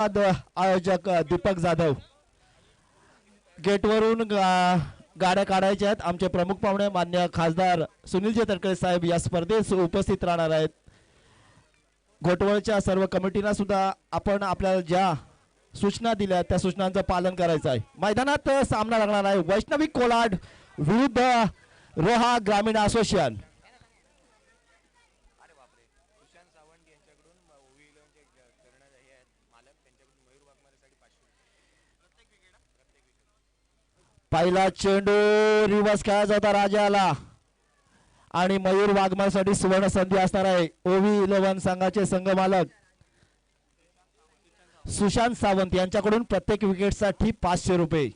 आयोजक दीपक जाधव गेटवरून गाड्या काढायच्या आहेत. आमचे प्रमुख पाहुणे मान्य खासदार सुनीलजी तटकरे साहेब या स्पर्धेत उपस्थित राहणार आहेत. घोटवळच्या सर्व कमिटीला सुद्धा आपण आपल्याला ज्या सूचना दिल्या त्या सूचनांचं पालन करायचं आहे. मैदानात सामना लागणार आहे वैष्णवी कोलाड विरुद्ध रोहा ग्रामीण असोसिएशन. पहिला चेंडू रिवर्स खेळायचा होता राजाला आणि मयूर वाघमारेसाठी सुवर्ण संधी असणार आहे. ओव्ही 11 संघाचे संघ मालक सुशांत सावंत यांच्याकडून प्रत्येक विकेटसाठी 500 रुपये.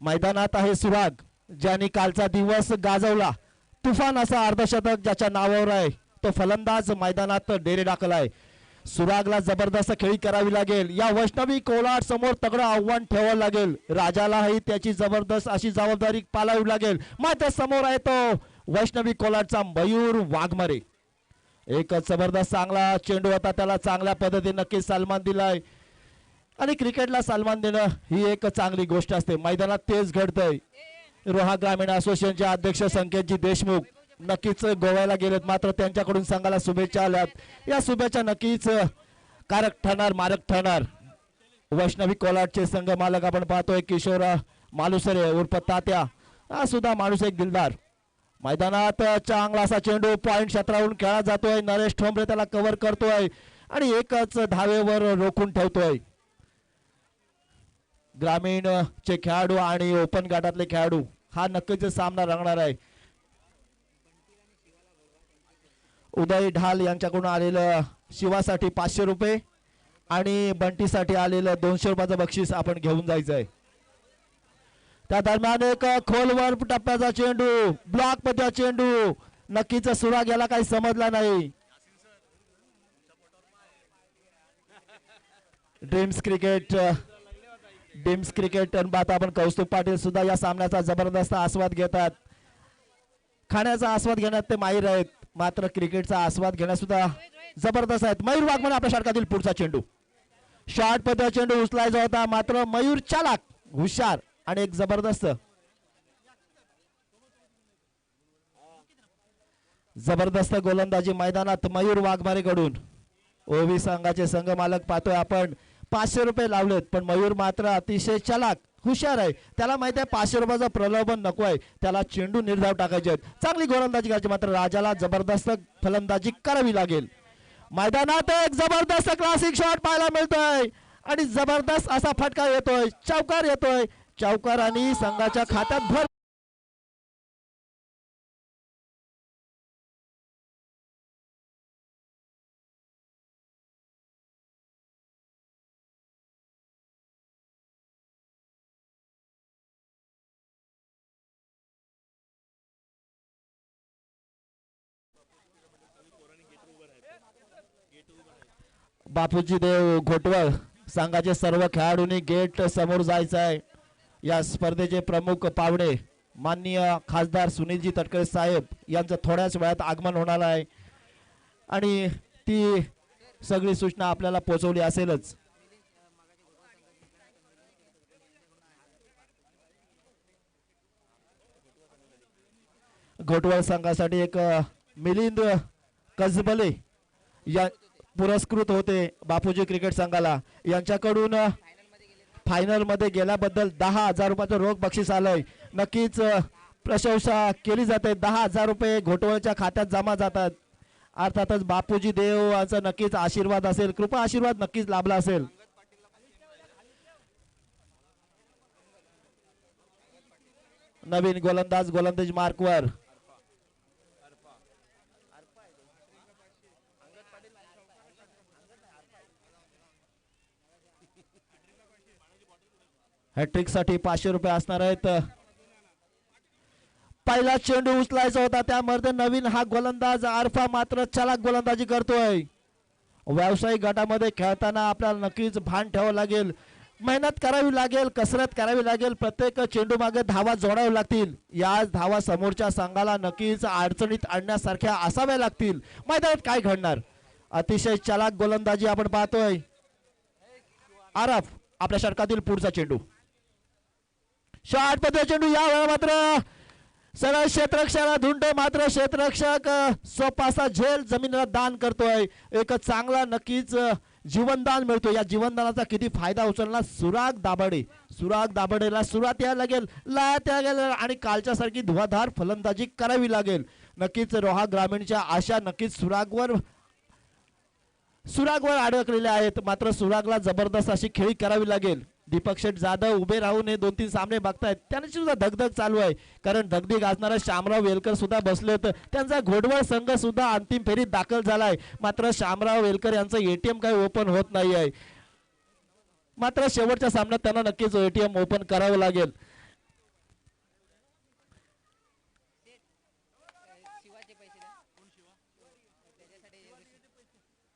मैदानात आहे सुराग ज्यांनी कालचा दिवस गाजवला. तुफान असा अर्धशतक ज्याच्या नावावर आहे तो फलंदाज मैदानात डेरे टाकला आहे. सुरागला जबरदस्त खेळी करावी लागेल. या वैष्णवी कोलाड समोर तगडं आव्हान ठेवावं लागेल. राजालाही त्याची जबरदस्त अशी जबाबदारी पाळावी लागेल. मात्र समोर आहे तो वैष्णवी कोलाडचा मयूर वाघमारे. एक जबरदस्त चांगला चेंडू होता त्याला चांगल्या पद्धतीने नक्कीच सन्मान दिलाय आणि क्रिकेटला सन्मान देणं ही एक चांगली गोष्ट असते. मैदानात तेच घडतंय. रोहा ग्रामीण असोसिएशनचे अध्यक्ष संकेतजी देशमुख नक्कीच गोव्याला गेलेत मात्र त्यांच्याकडून संघाला शुभेच्छा आल्यात. या शुभेच्छा नक्कीच कारक ठरणार मारक ठरणार. वैष्णवी कोलाडचे संघ मालक आपण पाहतोय किशोर मालुसरे उर्फ तात्या हा सुद्धा माणूस एक दिलदार. मैदानात चांगला असा चेंडू पॉइंट क्षेत्रावरून खेळला जातोय. नरेश ठोंबरे त्याला कव्हर करतोय आणि एकच धावेवर रोखून ठेवतोय. ग्रामीण चे खेळाडू आणि ओपन गटातले खेळाडू हा नक्कीच सामना रंगणार आहे. उदय ढाल यांच्याकडून आलेलं शिवासाठी 500 रुपये आणि बंटीसाठी आलेलं 200 रुपयाचं बक्षीस आपण घेऊन जायचं आहे. त्या दरम्यान एक खोलवर टप्प्याचा चेंडू ब्लॉक मध्ये चेंडू नक्कीच सुराग याला काही समजला नाही. ड्रीम्स क्रिकेट आता आपण कौस्तुभ पाटील सुद्धा या सामन्याचा जबरदस्त आस्वाद घेतात. खाण्याचा आस्वाद घेण्यात ते माहीर आहेत मात्र क्रिकेटचा आस्वाद घेण्यात सुद्धा जबरदस्त आहेत. मयूर वाघमारे आपल्या षटकातील पुढचा चेंडू शॉर्ट पद्धत चेंडू उचलायचा होता मात्र मयूर चालाक हुशार आणि एक जबरदस्त गोलंदाजी मैदानात मयूर वाघमारे कडून. ओवी संघाचे संघ मालक पाहतोय आपण 500 रुपये लावलेत पण मयूर मात्र अतिशय चालाक हुशार आहे. त्याला माहिती आहे 500 रुपयाचं प्रलोभन नको आहे. त्याला चेंडू निर्धाव टाकायचे आहेत. चांगली गोलंदाजी करायची मात्र राजाला जबरदस्त फलंदाजी करावी लागेल. मैदानात एक जबरदस्त क्लासिक शॉट पाहायला मिळतोय आणि जबरदस्त असा फटका येतोय. चौकार आणि संघाच्या खात्यात भर. बापूजी देव घोटवळ संघाचे सर्व खेळाडूंनी गेट समोर जायचं आहे. या स्पर्धेचे प्रमुख पाहुणे माननीय खासदार सुनीलजी तटकरे साहेब यांचं थोड्याच वेळात आगमन होणार आहे आणि ती सगळी सूचना आपल्याला पोहोचवली असेलच. घोटवळ संघासाठी एक मिलिंद कसबले या पुरस्कृत होते बापूजी क्रिकेट संघाला. यांच्याकडून फायनल मध्ये गेल्याबद्दल 10,000 रुपयाचं रोख बक्षीस आलंय. नक्कीच प्रशंसा केली जाते. 10,000 रुपये घोटवळच्या खात्यात जमा जातात. अर्थातच बापूजी देव यांचा नक्कीच आशीर्वाद असेल कृपा आशीर्वाद नक्कीच लाभला असेल. नवीन गोलंदाज मार्कवर हॅट्रिक साठी 500 रुपये असणार आहेत. पहिला चेंडू उचलायचा होता त्यामध्ये नवीन हा गोलंदाज आरफा मात्र चालाक गोलंदाजी करतोय. व्यावसायिक गटामध्ये खेळताना आपल्याला नक्कीच भान ठेवावं लागेल. मेहनत करावी लागेल कसरत करावी लागेल. प्रत्येक चेंडू मागे धावा जोडाव्या लागतील. या धावा समोरच्या संघाला नक्कीच अडचणीत आणण्यासारख्या असाव्या लागतील. मैदानात काय घडणार. अतिशय चालाक गोलंदाजी आपण पाहतोय. आरफ आपल्या षटकातील पुढचा चेंडू. शॉट पद्धत चेंडू या वेळा मात्र सरळ क्षेत्ररक्षकाला धुंड, मात्र क्षेत्ररक्षक सोपासा झेल जमिनीला दान करतोय. एक चांगला नक्कीच जीवनदान मिळतो. या जीवनदानाचा किती फायदा उचलला सुराग दाभाडे. सुराग दाभाडेला सुरुवात यायला लागेल, लात यायला लागेल आणि कालच्या सारखी धुवाधार फलंदाजी करावी लागेल. नक्कीच रोहा ग्रामीणच्या आशा नक्कीच सुरागवर अडकलेले आहेत. मात्र सुरागला जबरदस्त अशी खेळी करावी लागेल. दीपक शेठ जाधव उभे राहून हे 2-3 सामने बघतायत, त्यांची सुद्धा धगधग चालू आहे. कारण दगदी गाजणारा शामराव वेलकर सुद्धा बसले होते. त्यांचा घोडवळ संघ सुद्धा अंतिम फेरीत दाखल झालाय. मात्र शामराव वेलकर यांचं एटीएम काही ओपन होत नाही आहे. मात्र शेवटच्या सामन्यात त्यांना नक्कीच एटीएम ओपन करावं लागेल.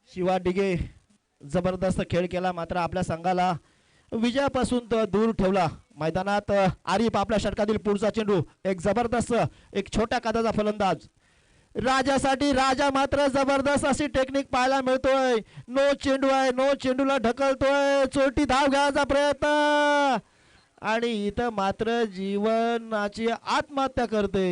शिवा डिगे जबरदस्त खेळ केला, मात्र आपल्या संघाला विजयापासून दूर ठेवला. मैदानात आरिफ आपल्या षटकातील पुढचा चेंडू. एक जबरदस्त एक छोट्या कादाचा फलंदाज राजासाठी. राजा मात्र जबरदस्त अशी टेक्निक पाहायला मिळतोय. नो चेंडू आहे, नो चेंडूला ढकलतोय, चोटी धाव घ्यायचा प्रयत्न आणि इथं मात्र जीवनाची आत्महत्या करते.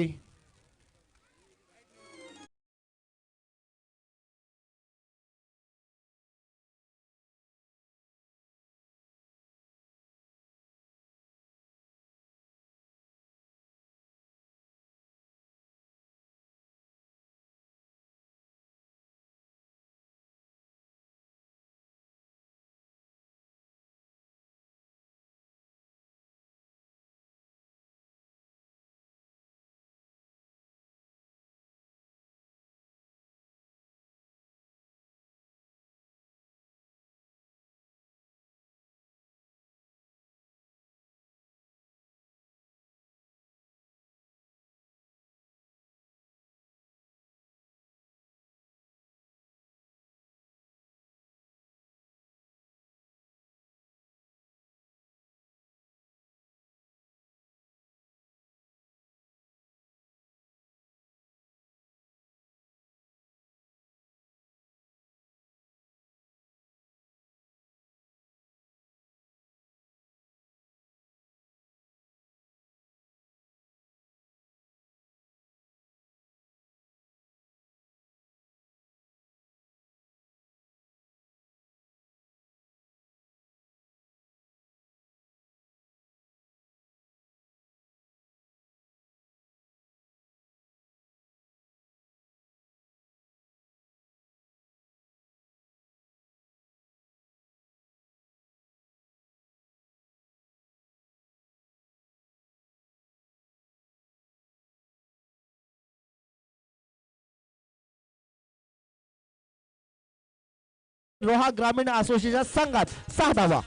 रोहा ग्रामीण असोसिएशन संघात 6 धावा.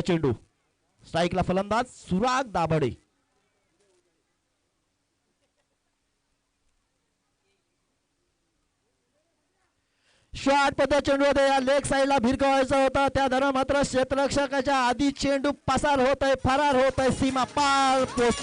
चेंडू स्ट्राईकला फलंदाज सुराग दाभाडे. शॉट पद्धत चेंडू होते, या लेग साईडला भिरकावायचा होता. त्या दरम्यान मात्र क्षेत्ररक्षकाच्या आधी चेंडू पसार होत आहे, फरार होत आहे, सीमा पार पोहोच.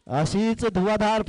अशीच धुवाधार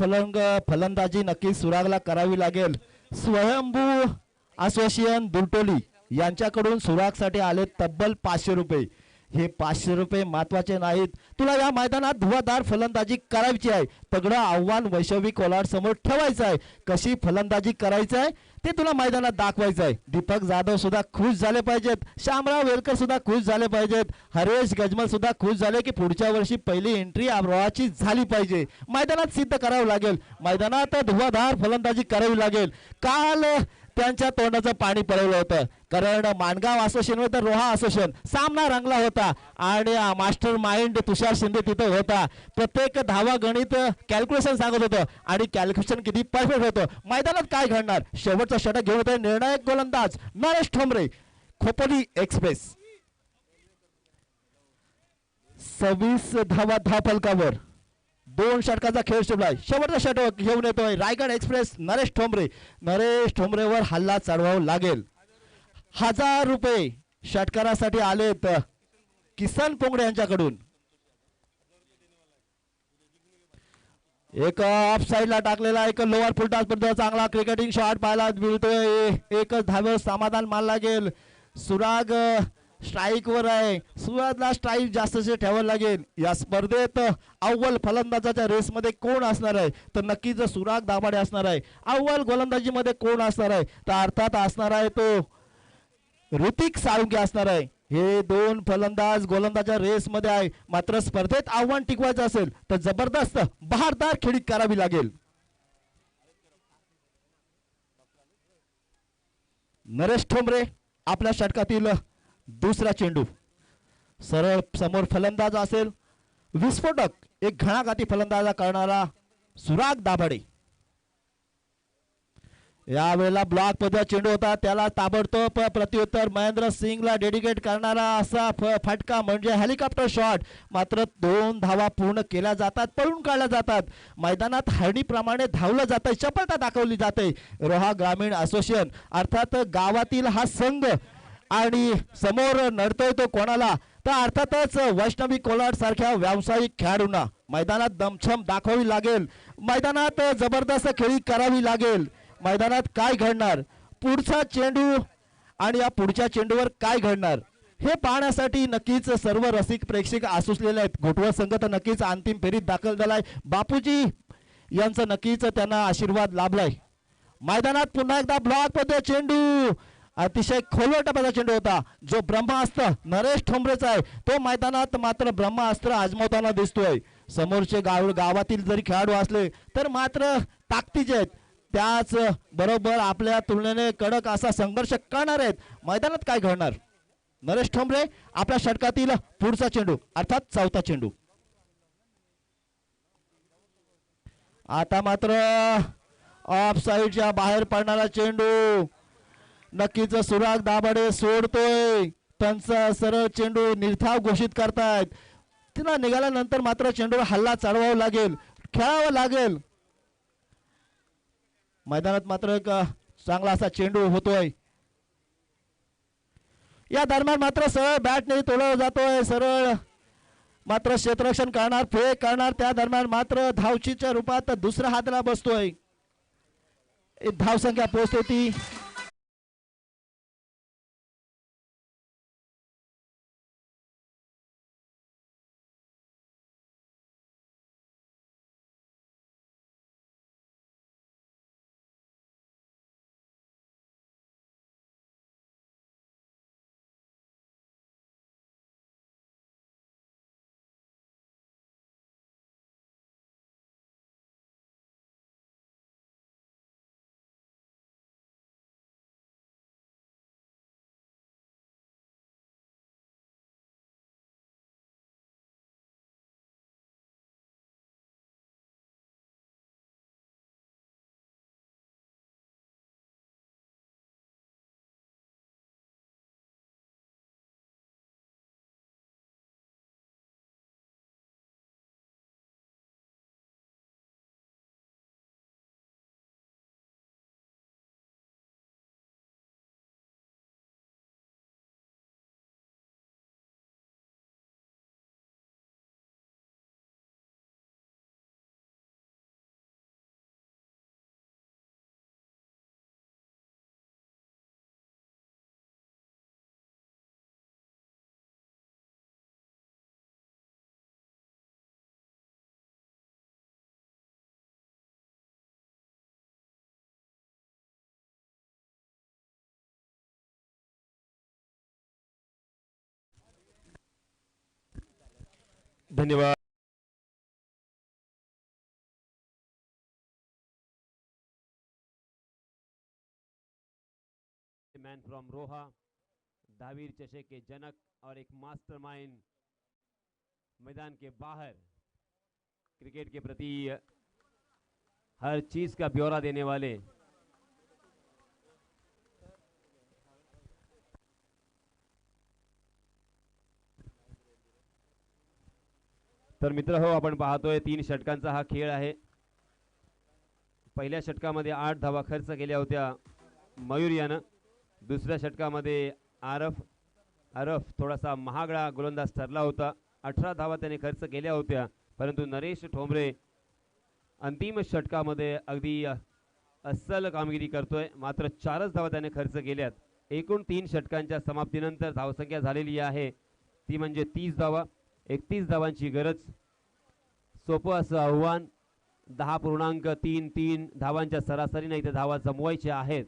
फलंदाजी नक्कीच सुरागला करावी लागेल. स्वयंभू असोसिएशन दुलटोली यांच्याकडून सुरागसाठी आले तब्बल 500 रुपये. हे 500 रुपये महत्वाचे नाहीत. तुला या मैदानात धुवाधार फलंदाजी करायची आहे. तगडं आव्हान वैशवी कोलाड समोर ठेवायचं आहे. कशी फलंदाजी करायचं आहे ते तुला मैदानात दाखवायचं आहे. दीपक जाधव सुद्धा खुश झाले पाहिजेत. श्यामराव वेलकर सुद्धा खुश झाले पाहिजेत. हरेश गजमल सुद्धा खुश झाले की पुढच्या वर्षी पहिली एंट्री रोहाची झाली पाहिजे. मैदानात सिद्ध करावं लागेल. मैदानात धुवाधार फलंदाजी करावी लागेल. काल त्यांच्या तोंडाचं पाणी पडवलं होतं कारण माणगाव असोसिएशन तर रोहा असोसिएशन सामना रंगला होता आणि मास्टर माइंड तुषार शिंदे तिथं होता. प्रत्येक धावा गणित कॅल्क्युलेशन सांगत होतं आणि कॅल्क्युलेशन किती परफेक्ट होतं. मैदानात काय घडणार शेवटचा षटक घेऊन होते निर्णायक गोलंदाज नरेश ठोंबरे खोपोली एक्सप्रेस. 26 धावा धावफलकावर 2 षटकाचा खेळ सुटलाय. शेवटचा षटक घेऊन येतोय रायगड एक्सप्रेस नरेश ठोंबरे. नरेश ठोंबरेवर हल्ला चढवावा लागेल. 1000 रुपये षटकारासाठी आलेत किसन पोंगडे यांच्याकडून. एक ऑफ साइडला टाकलेला एक लोअर फुलटॉस पद्धत चांगला क्रिकेटिंग शॉट पाहायला मिळतोय. एकच धाव्यावर समाधान मानला लागेल. सुराग स्ट्राईक वर आहे. सुरागला स्ट्राईक जास्तचे ठेवावं लागेल. या स्पर्धेत अव्वल फलंदाजाच्या रेसमध्ये कोण असणार आहे तर नक्कीच सुराग दाभाडे असणार आहे. अव्वल गोलंदाजीमध्ये कोण असणार आहे तर अर्थात असणार आहे तो ऋतिक साळुंके असणार आहे. हे 2 फलंदाज गोलंदाजा रेस मध्ये आहे. मात्र स्पर्धेत आव्हान टिकवायचं असेल तर जबरदस्त बहारदार खेळी करावी लागेल. नरेश ठोंबरे आपल्या षटकातील दुसरा चेंडू. सरळ समोर फलंदाज असेल. विस्फोटक एक घणाघाती फलंदाजा करणारा सुराग दाभाडे. यावेळेला ब्लॉक पद्धत चेंडू होता त्याला ताबडतोब प्रत्युत्तर महेंद्र सिंगला डेडिकेट करणारा असा फटका म्हणजे हेलिकॉप्टर शॉट. मात्र 2 धावा पूर्ण केल्या जातात. पळून काढल्या जातात. मैदानात हरणीप्रमाणे धावलं जातंय. चपळता दाखवली जाते. रोहा ग्रामीण असोसिएशन अर्थात गावातील हा संघ आणि समोर नडतोय तो कोणाला तर अर्थातच वैष्णवी कोलाड सारख्या व्यावसायिक खेळाडूंना मैदानात दमछम दाखवावी लागेल. मैदानात जबरदस्त खेळी करावी लागेल. मैदानात काय घडणार पुढचा चेंडू आणि या पुढच्या चेंडूवर काय घडणार हे पाहण्यासाठी नक्कीच सर्व रसिक प्रेक्षक आसुसलेले आहेत. घोटवळ संघ तर नक्कीच अंतिम फेरीत दाखल झालाय. बापूजी यांचा नक्कीच त्यांना आशीर्वाद लाभलाय. मैदानात पुन्हा एकदा ब्लॉक मध्ये चेंडू अतिशय खोलवर टप्प्याचा चेंडू होता जो ब्रह्मास्त्र नरेश ठोंबरेचा आहे. तो मैदानात मात्र ब्रह्मास्त्र आजमावताना दिसतोय. समोरचे गावातील जरी खेळाडू असले तर मात्र ताकदीचे आहेत. त्याच बरोबर आपल्या तुलनेने कडक असा संघर्ष करणार आहेत. मैदानात काय घडणार नरेश ठोंबरे आपल्या षटकातील पुढचा चेंडू अर्थात चौथा चेंडू. आता मात्र ऑफ साइडच्या बाहेर पडणारा चेंडू नक्कीच सुराग दाभाडे सोडतोय. त्यांचा सरळ चेंडू निर्धाव घोषित करतायत. तिला निघाल्यानंतर मात्र चेंडूवर हल्ला चढवावा लागेल. खेळावं लागेल. मैदानात मात्र एक चांगला असा चेंडू होतोय. या दरम्यान मात्र सरळ बॅटने तोडला जातोय. सरळ मात्र क्षेत्ररक्षण करणार फेक करणार त्या दरम्यान मात्र धावचीच्या रूपात दुसऱ्या हाताला बसतोय. धावसंख्या पोहोचते ती धन्यवाद. मैन फ्रॉम रोहा, दावीर चषक के जनक और एक मास्टरमाइंड मैदान के बाहर क्रिकेट के प्रति हर चीज का ब्यौरा देने वाले तर मित्र हो, आपण पाहतोय 3 षटकांचा हा खेळ आहे. पहिल्या षटकामध्ये 8 धावा खर्च केल्या होत्या मयूर यानं. दुसऱ्या षटकामध्ये आरफ थोडासा महागडा गोलंदाज ठरला होता. 18 धावा त्याने खर्च केल्या होत्या, परंतु नरेश ठोंबरे अंतिम षटकामध्ये अगदी अस्सल कामगिरी करतोय. मात्र 4च धावा त्याने खर्च केल्यात. एकूण 3 षटकांच्या समाप्तीनंतर धावसंख्या झालेली आहे ती म्हणजे 30 धावा. 31 धावांची गरज. सोपं असं आव्हान. 10.33 धावांच्या सरासरीने इथे धावा जमवायच्या आहेत.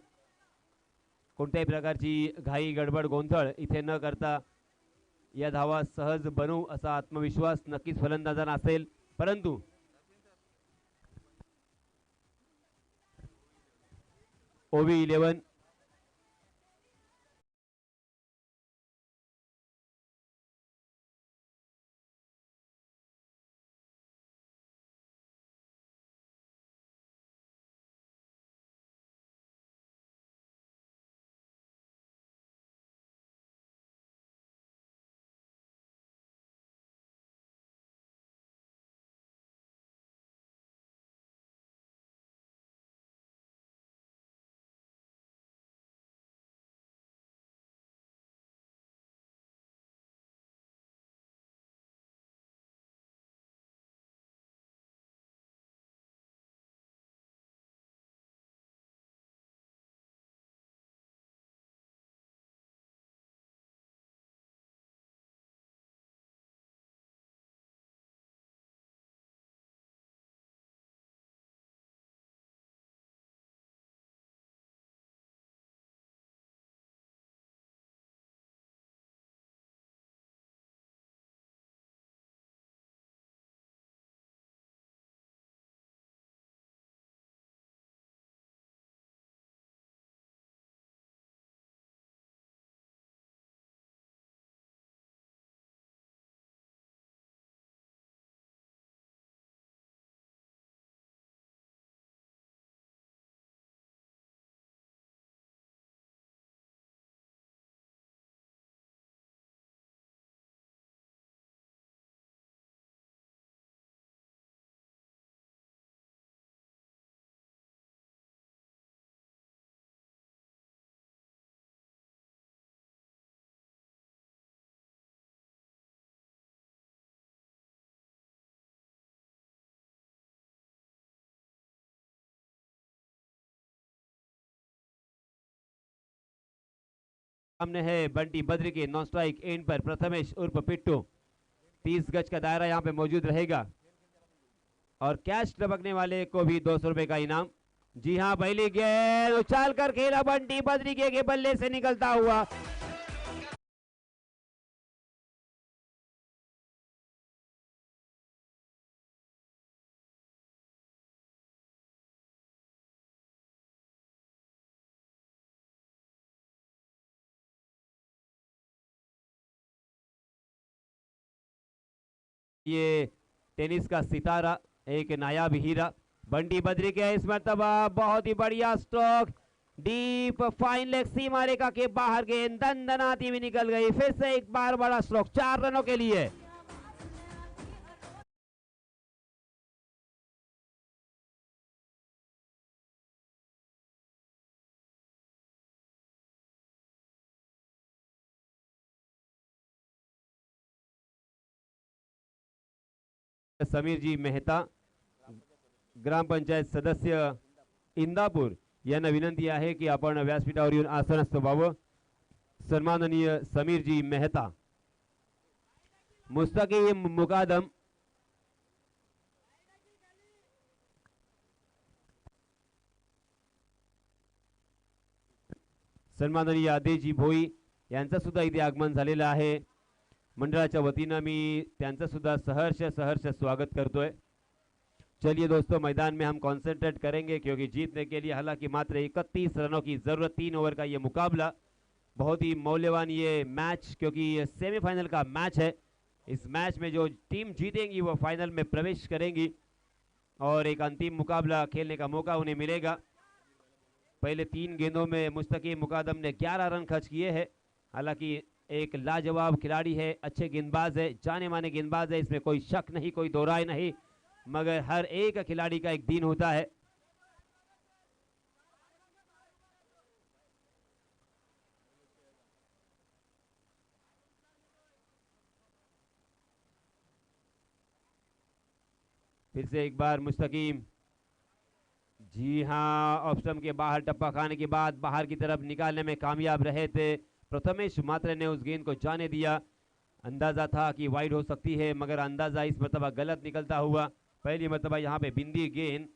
कोणत्याही प्रकारची घाई गडबड गोंधळ इथे न करता या धावा सहज बनवू असा आत्मविश्वास नक्कीच फलंदाजांना असेल. परंतु ओव्ही 11 सामने है बंटी बद्री के. नॉन स्ट्राइक एंड पर प्रथमेश उर्फ पिट्टू. 30 गज का दायरा यहां पे मौजूद रहेगा और कैच टपकने वाले को भी 200 रुपए का इनाम. जी हां, पहली गेंद उछाल कर खेला बंटी बद्री के बल्ले से निकलता हुआ. ये टेनिस का सितारा, एक नायाब हीरा बंटी बद्री के इस मर्तबा बहुत ही बढ़िया स्ट्रोक. डीप फाइन लेग सीमा रेखा के बाहर गेंद दंदनाती हुई निकल गई. फिर से एक बार बड़ा स्ट्रोक 4 रनों के लिए. समीर जी मेहता, ग्राम पंचायत सदस्य इंदापूर यांना विनंती आहे की आपण व्यासपीठावर येऊन आसनस्थ व्हावं. सन्माननीय समीर जी मेहता. मुस्तकीम मुकादम. सन्माननीय आदेशजी भोई यांचं सुद्धा इथे आगमन झालेलं आहे. मंडळाच्या वतीनं मी त्यांचं सुद्धा सहर्ष स्वागत करतोय। चलिए दोस्तों, मैदान में हम कॉन्सेंट्रेट करेंगे क्योंकि जीतने के लिए हालांकि मात्र 31 रनों की जरूरत, 3 ओवर का ये मुकाबला, बहुत ही मौल्यवान ये मैच, क्योंकि सेमीफाइनल का मैच है। इस मैच में जो टीम जीतेंगी वो फाइनल में प्रवेश करेंगी और एक अंतिम मुकाबला खेलने का मौका उन्हें मिलेगा। पहले 3 गेंदों में मुस्तकीम मुकादम ने 11 रन खर्च किए हैं। हालांकि एक लाजवाब खिलाड़ी है, अच्छे गेंदबाज है, जाने माने गेंदबाज है, इसमें कोई शक नहीं, कोई दो राय नहीं, मगर हर एक खिलाड़ी का एक दिन होता है। फिर से एक बार मुस्तकीम, जी हां, ऑफ स्टंप के बाहर टप्पा खाने के बाद बाहर की तरफ निकालने में कामयाब रहे थे प्रथमेश मात्रे ने, उस गेंद को जाने दिया। अंदाजा था कि वाइड हो सकती है, मगर अंदाजा इस मरतबा गलत निकलता हुआ। पहली मरतबा यहाँ पे बिंदी गेंद,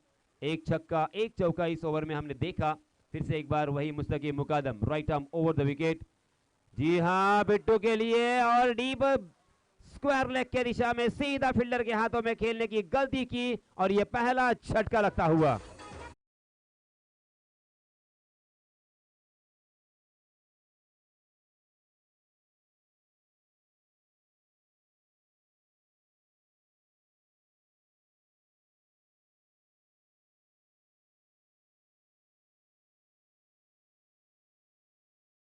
एक छक्का एक चौका इस ओवर में हमने देखा। फिर से एक बार वही Mustakim Mukadam, right arm over the wicket, जी हाँ, बिट्टू के लिए, और डीप स्क्वायर लेग के दिशा में सीधा फील्डर के हाथों में खेलने की गलती की और यह पहला झटका लगता हुआ।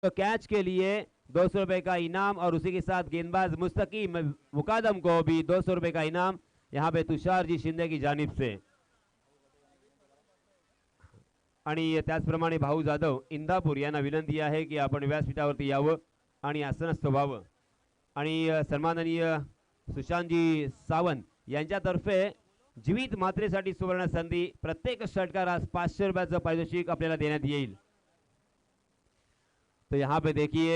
तो कैच के लिए 200 रुपए का इनाम और उसी के साथ गेंदबाज मुस्तकीम मुकादम को भी 200 रुपए का इनाम यहाँ पे तुषार जी शिंदे की जानिब से। आणि त्याचप्रमाणे भाऊ जाधव इंदापूर यांना विनंती आहे की आपण व्यासपीठावरती यावं आणि आसनस्थ व्हावं। आणि सन्माननीय सुशांतजी सावंत यांच्यातर्फे जीवित मात्रेसाठी सुवर्ण संधी, प्रत्येक षटकारास 500 रुपयाचं पारितोषिक आपल्याला देण्यात येईल। तो यहाँ पे देखिए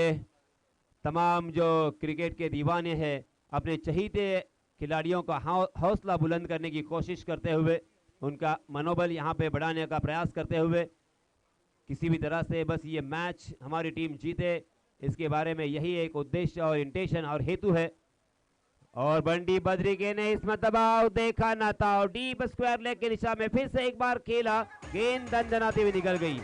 तमाम जो क्रिकेट के दीवाने हैं अपने चहीते खिलाड़ियों का हौसला बुलंद करने की कोशिश करते हुए, उनका मनोबल यहाँ पे बढ़ाने का प्रयास करते हुए, किसी भी तरह से बस ये मैच हमारी टीम जीते, इसके बारे में यही एक उद्देश्य और इंटेंशन और हेतु है। और बंडी बद्रिके ने इस दबाव देखा ना था और डीप स्क्वायर लेग की दिशा में फिर से एक बार खेला, गेंद दंदनाती हुई निकल गई।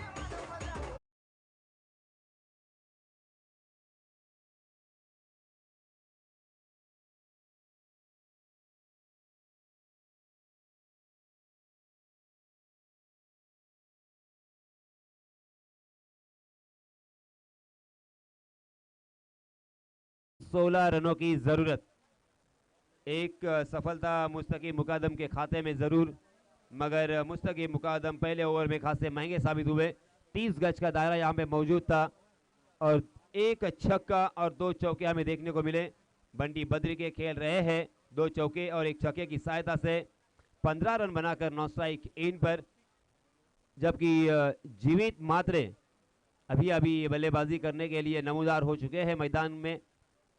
सोलह रनों की जरूरत, एक सफलता मुस्तकीम मुकादम के खाते में जरूर, मगर मुस्तकीम मुकादम पहले ओवर में खासे महंगे साबित हुए। 30 गज का दायरा यहाँ पे मौजूद था और एक छक्का और 2 चौके हमें देखने को मिले। बंटी बद्री के खेल रहे हैं 2 चौके और 1 छक्के की सहायता से 15 रन बनाकर 9 स्ट्राइक इन पर, जबकि जीवित मात्रे अभी अभी बल्लेबाजी करने के लिए नमूदार हो चुके हैं मैदान में।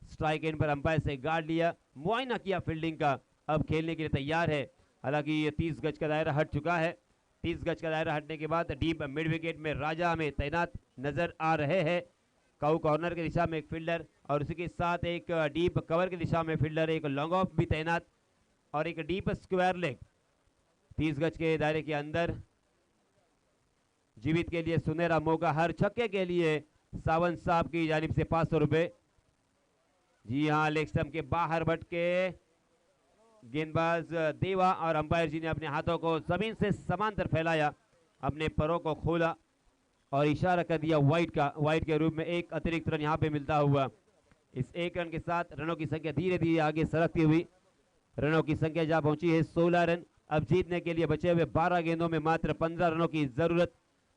Strike in per umpire say guard लिया, मुआयना किया फील्डिंग का, अब खेलने के लिए तैयार है। हालांकि ये 30 गज का दायरा हट चुका है। 30 गज का दायरा हटने के बाद डीप मिड विकेट में राजा हमें तैनात नजर आ रहे हैं। काउ कॉर्नर की दिशा में एक फील्डर और उसी के साथ एक डीप कवर की दिशा में फील्डर, एक लॉन्ग ऑफ भी तैनात और एक डीप स्क्वायर लेग 30 गज के दायरे के अंदर। जीवित के लिए सुनहरा मौका, हर छक्के के लिए सावंत साहब की जानिब से 500 रुपए। जी हाँ, लेग स्टंप के बाहर बटके गेंदबाज देवा और अंपायर जी ने अपने हाथों को जमीन से समांतर फैलाया, अपने पैरों को खोला और इशारा कर दिया वाइड का। वाइड के रूप में एक अतिरिक्त रन यहाँ पे मिलता हुआ। इस 1 रन के साथ रनों की संख्या धीरे धीरे आगे सरकती हुई, रनों की संख्या जहां पहुंची है 16 रन। अब जीतने के लिए बचे हुए 12 गेंदों में मात्र 15 रनों की जरूरत।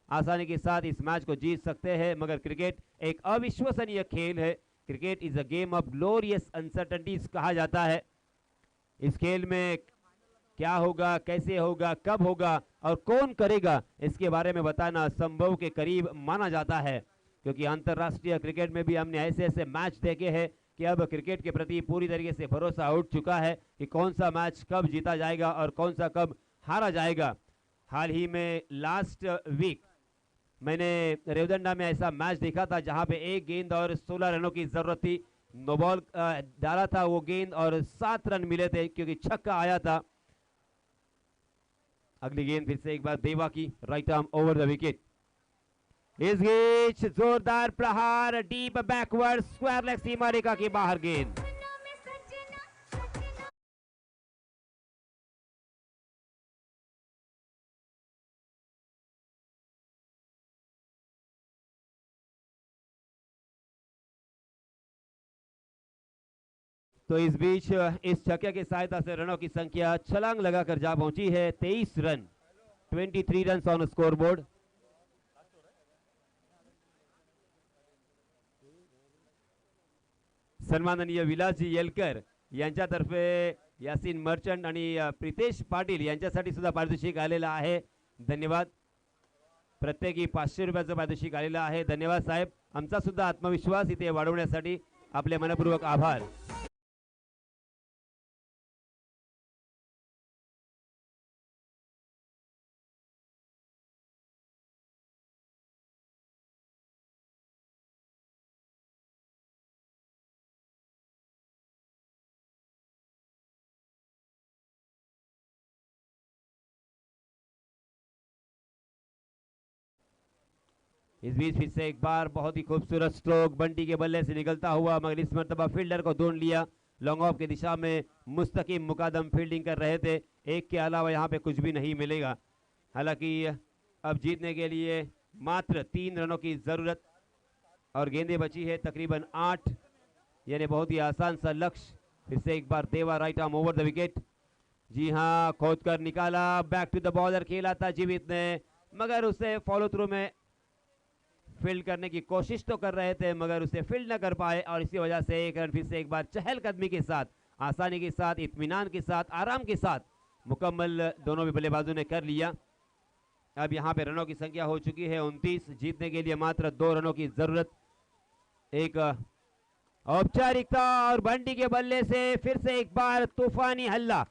आसानी के साथ इस मैच को जीत सकते हैं, मगर क्रिकेट एक अविश्वसनीय खेल है। Cricket is a game of glorious uncertainties कहा जाता है। इस खेल में क्या होगा, कैसे होगा, कब होगा और कौन करेगा, इसके बारे में बताना संभव के करीब माना जाता है, क्योंकि अंतरराष्ट्रीय क्रिकेट में भी हमने ऐसे ऐसे मैच देखे हैं कि अब क्रिकेट के प्रति पूरी तरीके से भरोसा उठ चुका है कि कौन सा मैच कब जीता जाएगा और कौन सा कब हारा जाएगा। हाल ही में लास्ट वीक मैंने रेवदंडा में ऐसा मैच देखा था जहां पे 1 गेंद और 16 रनों की जरूरत थी। नो बॉल डाला था वो गेंद और 7 रन मिले थे क्योंकि छक्का आया था। अगली गेंद फिर से एक बार देवा की, right arm over the wicket. इस गेंद जोरदार प्रहार, डीप बैकवर्ड, स्क्वायर लेग सीमा रेखा के बाहर गेंद। तो इस बीच इस छक्के की सहायता से रनों की संख्या छलांग लगाकर जा पहुंची है 23 रन, 23 रन ऑन स्कोरबोर्ड। सन्माननीय विलासजी येलकर यांच्यातर्फे यासीन मर्चंट आणि प्रितेश पाटील यांच्यासाठी सुद्धा पारितोषिक आलेलं आहे, धन्यवाद। प्रत्येकी 500 रुपयाचं पारितोषिक आलेलं आहे, धन्यवाद साहेब। आमचा सुद्धा आत्मविश्वास इथे वाढवण्यासाठी आपले मनपूर्वक आभार। इस बीच फिर से एक बार बहुत ही खूबसूरत स्ट्रोक बंटी के बल्ले से निकलता हुआ, मगर इस मर्तबा फील्डर को ढूंढ लिया। लॉन्ग ऑफ की दिशा में मुस्तकीम मुकादम फील्डिंग कर रहे थे, एक के अलावा यहाँ पे कुछ भी नहीं मिलेगा। हालांकि अब जीतने के लिए मात्र 3 रनों की जरूरत और गेंदें बची है तकरीबन 8, यानी बहुत ही आसान सा लक्ष्य। फिर से एक बार Deva, right arm over the wicket. जी हाँ, खोद कर निकाला, बैक टू द बॉलर खेला था जीवित ने, मगर उसे फॉलो थ्रू में फील्ड करने की कोशिश तो कर रहे थे मगर उसे फील्ड न कर पाए, और इसी वजह से एक रन फिर से एक बार चहलकदमी के साथ, आसानी के साथ, इत्मीनान के साथ, आराम के साथ मुकम्मल दोनों भी बल्लेबाजों ने कर लिया। अब यहाँ पे रनों की संख्या हो चुकी है 29, जीतने के लिए मात्र 2 रनों की जरूरत। एक औपचारिकता और बंटी के बल्ले से फिर से एक बार तूफानी हल्ला,